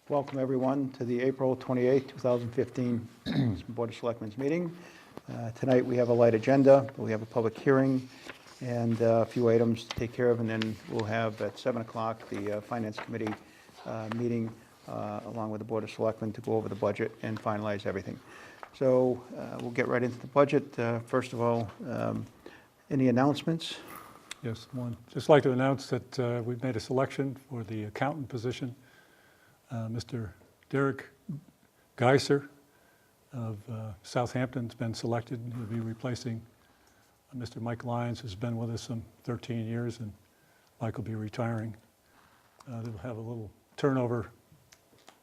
Welcome, everyone, to the April 28, 2015 Board of Selectmen's meeting. Tonight, we have a light agenda. We have a public hearing and a few items to take care of, and then we'll have at 7 o'clock the Finance Committee meeting along with the Board of Selectmen to go over the budget and finalize everything. So we'll get right into the budget. First of all, any announcements? Yes, one. Just like to announce that we've made a selection for the accountant position. Mr. Derek Geiser of Southampton's been selected. He'll be replacing Mr. Mike Lyons, who's been with us some 13 years, and Mike will be retiring. They'll have a little turnover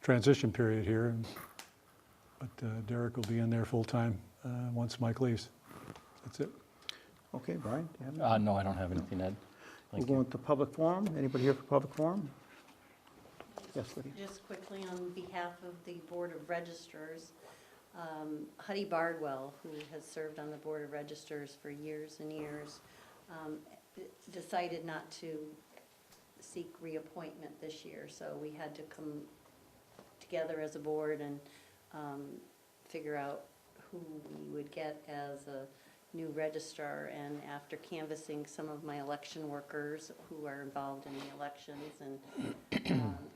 transition period here, but Derek will be in there full-time once Mike leaves. That's it. Okay, Brian, do you have anything? No, I don't have anything, Ed. We'll go into public forum. Anybody here for public forum? Yes, Lydia. Just quickly, on behalf of the Board of Registrars, Huddy Bardwell, who has served on the Board of Registrars for years and years, decided not to seek reappointment this year. So we had to come together as a board and figure out who we would get as a new registrar, and after canvassing some of my election workers who are involved in the elections and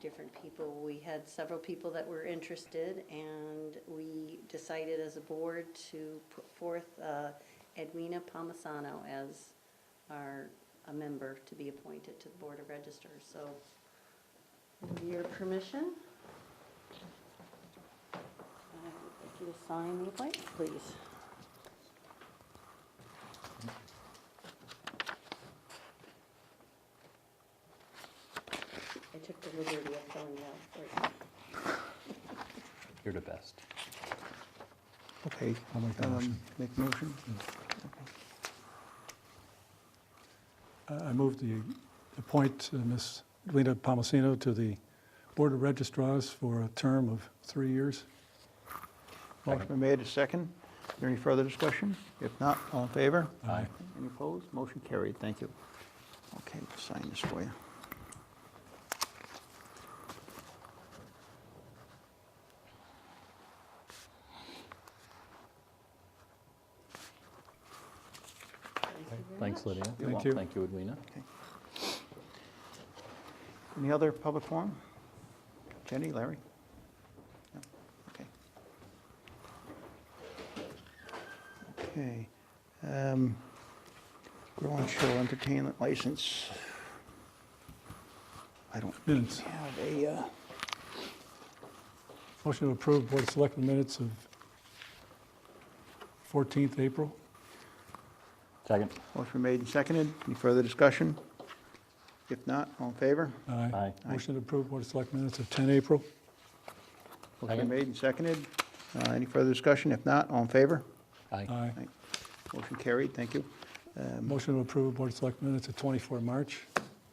different people, we had several people that were interested, and we decided as a board to put forth Edwina Palmisano as a member to be appointed to the Board of Registers. So with your permission, I would like you to sign the appointment, please. I took the liberty of filling it out for you. You're the best. Okay. I'll make that motion. Make a motion. I move to appoint Ms. Edwina Palmisano to the Board of Registrars for a term of 3 years. Motion been made, a second. Is there any further discussion? If not, all in favor? Aye. Any opposed? Motion carried. Thank you. Okay, we'll sign this for you. Thanks, Lydia. Thank you. Thank you, Edwina. Any other public forum? Jenny, Larry? No? Okay. Okay. Grow and show entertainment license. I don't Minutes. have a, Motion to approve Board of Selectmen minutes of 14th April. Second. motion made and seconded. Any further discussion? If not, all in favor? Aye. Aye. Motion to approve Board of Selectmen minutes of 10 April. Motion Second. made and seconded. Any further discussion? If not, all in favor? Aye. Aye. Motion carried. Thank you. Motion to approve Board of Selectmen minutes of 24 March.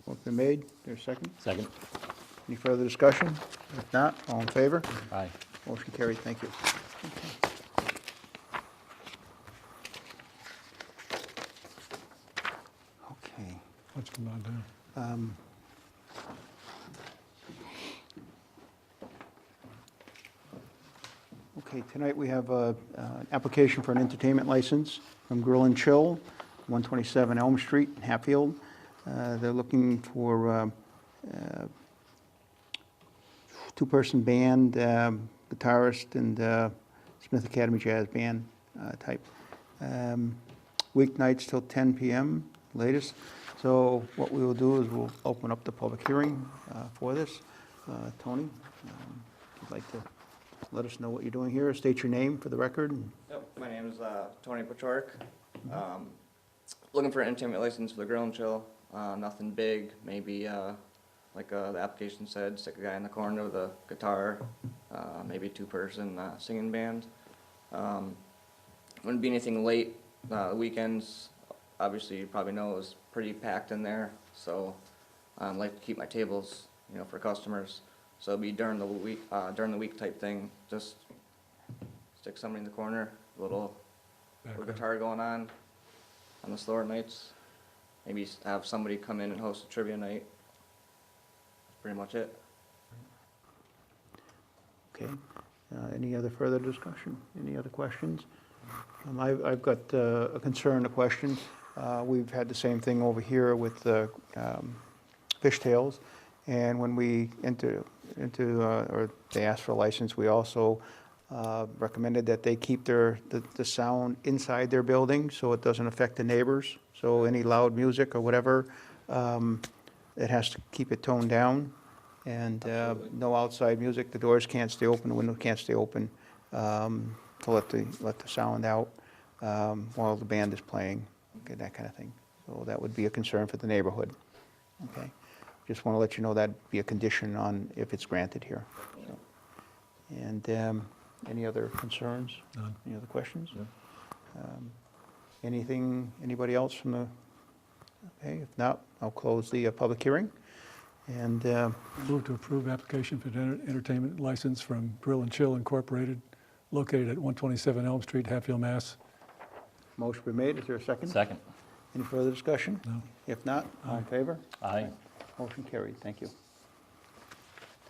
Motion made. There's a second. Second. Any further discussion? If not, all in favor? Aye. Motion carried. Thank you. Okay. What's going on down? Okay, tonight we have an application for an entertainment license from Grill and Chill, 127 Elm Street, Hatfield. They're looking for a two-person band, guitarist, and Smith Academy Jazz Band type. Weeknights till 10 p.m. latest. So what we will do is we'll open up the public hearing for this. Tony, if you'd like to let us know what you're doing here, state your name for the record. Yep, my name is Tony Pachork. Looking for an entertainment license for the Grill and Chill. Nothing big, maybe like the application said, stick a guy in the corner with a guitar, maybe a two-person singing band. Wouldn't be anything late. Weekends, obviously you probably know, is pretty packed in there, so I like to keep my tables, for customers. So it'll be during the week type thing. Just stick somebody in the corner, little guitar going on the slower nights. Maybe have somebody come in and host a trivia night. That's pretty much it. Okay. Any other further discussion? Any other questions? I've got a concern, a question. We've had the same thing over here with fishtails, and when we or they asked for a license, we also recommended that they keep the sound inside their building so it doesn't affect the neighbors. So any loud music or whatever, it has to keep it toned down. And no outside music, the doors can't stay open, the window can't stay open, to let the sound out while the band is playing, okay, that kind of thing. So that would be a concern for the neighborhood, okay? Just want to let you know that'd be a condition on if it's granted here. So, and any other concerns? None. Any other questions? Anybody else from the, okay, if not, I'll close the public hearing. And Move to approve application for an entertainment license from Grill and Chill Incorporated, located at 127 Elm Street, Hatfield, Mass. motion been made, is there a second? Second. Any further discussion? No. If not, all in favor? Aye. Motion carried, thank you.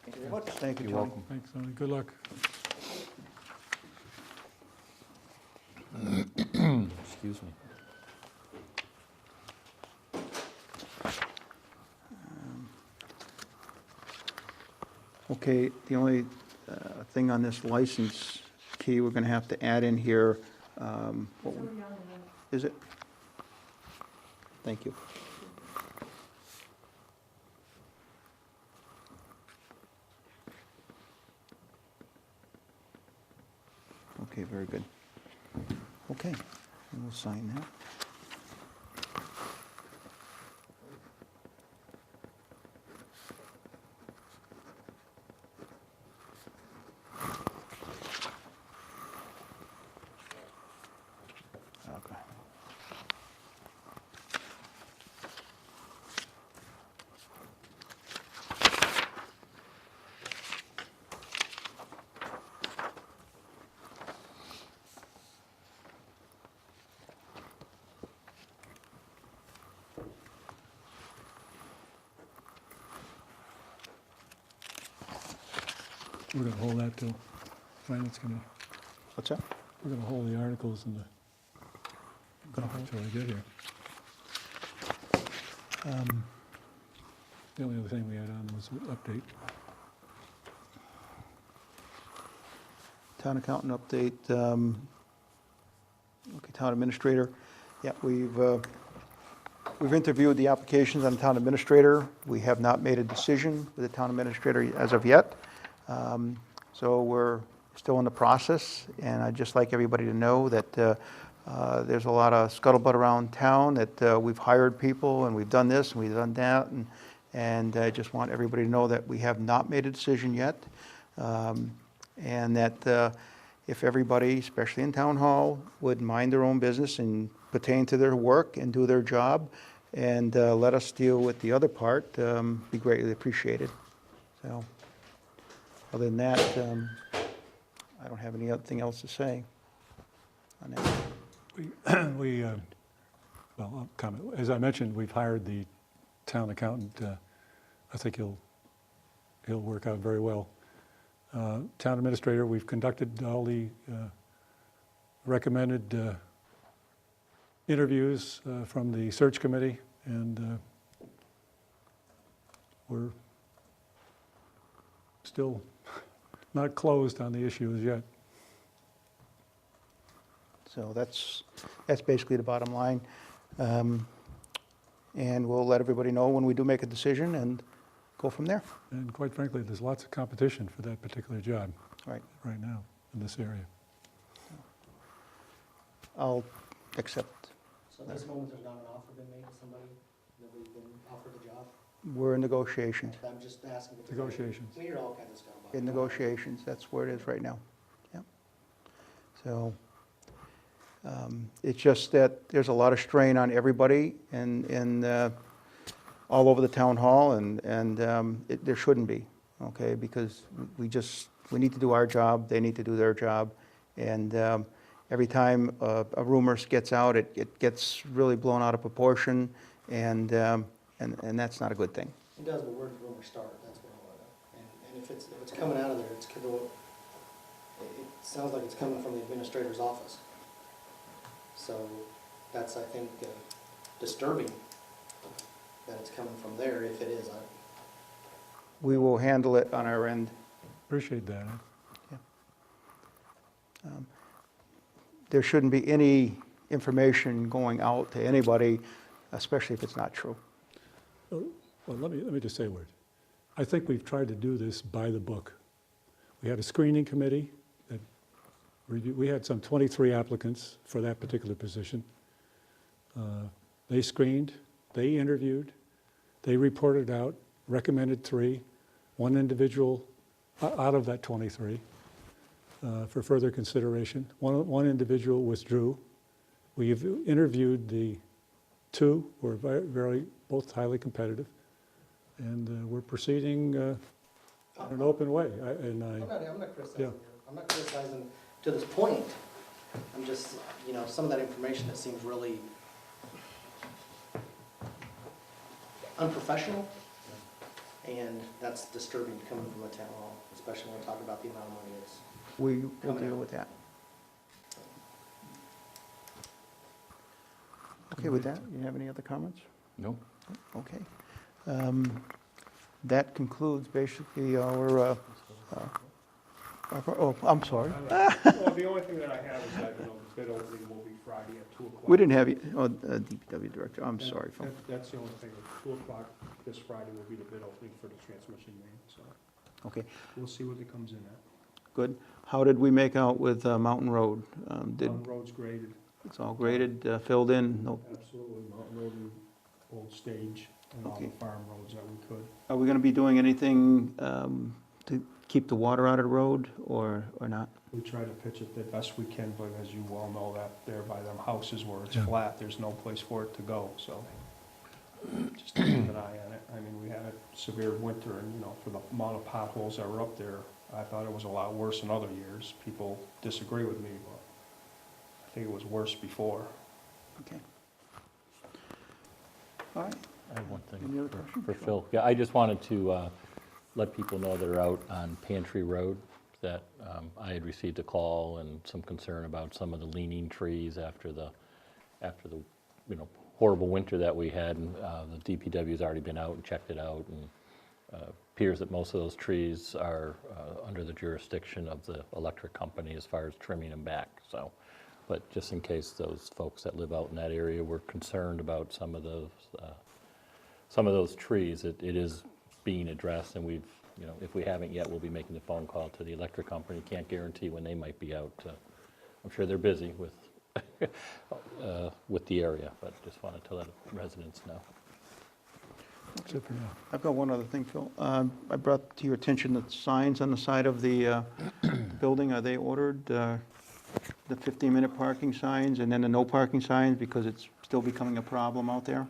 Thank you very much. Thank you, You're Tony. welcome. Thanks, Tony. Good luck. Excuse me. Okay, the only thing on this license key, we're going to have to add in here. Is it? Thank you. Okay, very good. Okay, and we'll sign that. Okay. We're going to hold that till Finance Committee. What's that? We're going to hold the articles and until I get here. The only other thing we had on was update. Town accountant update. Okay, town administrator. Yeah, we've interviewed the applications on town administrator. We have not made a decision with the town administrator as of yet. So we're still in the process, and I'd just like everybody to know that there's a lot of scuttlebutt around town, that we've hired people, and we've done this, and we've done that, and I just want everybody to know that we have not made a decision yet, and that if everybody, especially in town hall, would mind their own business and pertain to their work and do their job, and let us deal with the other part, be greatly appreciated. So, other than that, I don't have anything else to say on that. Well, I'll comment. As I mentioned, we've hired the town accountant. I think he'll work out very well. Town administrator, we've conducted all the recommended interviews from the search committee, and we're still not closed on the issue as yet. So that's basically the bottom line. And we'll let everybody know when we do make a decision and go from there. And quite frankly, there's lots of competition for that particular job Right. right now in this area. I'll accept. So at this moment, there's not an offer been made to somebody, nobody's been offered the job? We're in negotiations. I'm just asking. if there's- Negotiations. We hear all kinds of stuff about it. In negotiations, that's where it is right now. Yep. So it's just that there's a lot of strain on everybody and all over the town hall, and there shouldn't be, okay? Because we need to do our job, they need to do their job, and every time a rumor gets out, it gets really blown out of proportion, and that's not a good thing. It does, but where does rumors start? That's what I want to know. And if it's coming out of there, it's it sounds like it's coming from the administrator's office. So that's, I think, disturbing that it's coming from there, if it is. We will handle it on our end. Appreciate that. There shouldn't be any information going out to anybody, especially if it's not true. Well, let me just say a word. I think we've tried to do this by the book. We had a screening committee that reviewed, we had some 23 applicants for that particular position. They screened, they interviewed, they reported out, recommended 3, 1 individual out of that 23 for further consideration. One individual withdrew. We've interviewed the 2, were very both highly competitive, and we're proceeding in an open way. I'm not criticizing yeah. you. I'm not criticizing to this point. I'm just, some of that information that seems really unprofessional, and that's disturbing coming from a town hall, especially when we talk about the amount of money it's. We will deal with that. Okay with that? You have any other comments? No? Okay. That concludes basically our, oh, I'm sorry. Well, the only thing that I have is that, the bid opening will be Friday at 2 o'clock. We didn't have you, DPW Director, I'm sorry. That's the only thing, at 2 o'clock this Friday will be the bid opening for the transmission main, so Okay, we'll see what it comes in at. good. How did we make out with Mountain Road? Mountain Road's graded, It's all graded, filled in? No. absolutely, Mountain Road and Old Stage, and all Okay. the farm roads that we could. Are we going to be doing anything to keep the water out of the road or not? We try to pitch it the best we can, but as you well know, that there by them houses where it's Yeah. flat, there's no place for it to go, so just to keep an eye on it. I mean, we had a severe winter, and, for the amount of potholes that were up there, I thought it was a lot worse than other years. People disagree with me, but I think it was worse before. Okay. All right. I have one Any thing other for questions? Phil. Yeah, I just wanted to let people know that are out on Pantry Road that I had received a call and some concern about some of the leaning trees after the horrible winter that we had. And the DPW's already been out and checked it out, and appears that most of those trees are under the jurisdiction of the electric company as far as trimming them back. So, but just in case those folks that live out in that area were concerned about some of those trees, it is being addressed, and we've, if we haven't yet, we'll be making the phone call to the electric company. Can't guarantee when they might be out. I'm sure they're busy with with the area, but just wanted to let residents know. That's it for now. I've got one other thing, Phil. I brought to your attention the signs on the side of the building. Are they ordered? The 15-minute parking signs and then the no parking signs, because it's still becoming a problem out there?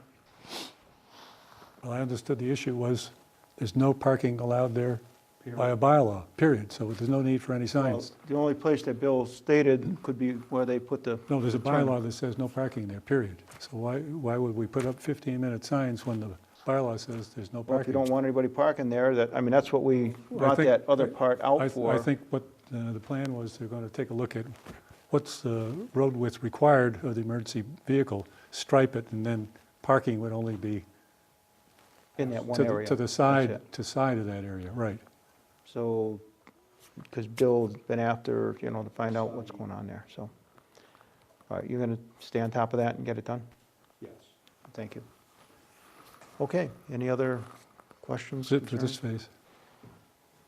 Well, I understood the issue was there's no parking allowed there by a bylaw, period. So there's no need for any signs. The only place that Bill stated could be where they put the... No, there's a the turn. bylaw that says no parking there, period. So why would we put up 15-minute signs when the bylaw says there's no Well, if you parking? don't want anybody parking there, that's what we brought think- that other part out for. I think what the plan was, they're going to take a look at what's the road width required of the emergency vehicle, stripe it, and then parking would only be In that one to the- area. to the That's side, it. to side of that area, right. So, because Bill's been after, to find out what's going on there, so. All right, you're going to stay on top of that and get it done? Yes. Thank you. Okay, any other questions? That's it for this concerns? phase.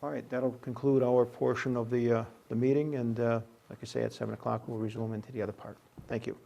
All right, that'll conclude our portion of the meeting, and like I say, at 7 o'clock, we'll resume into the other part. Thank you.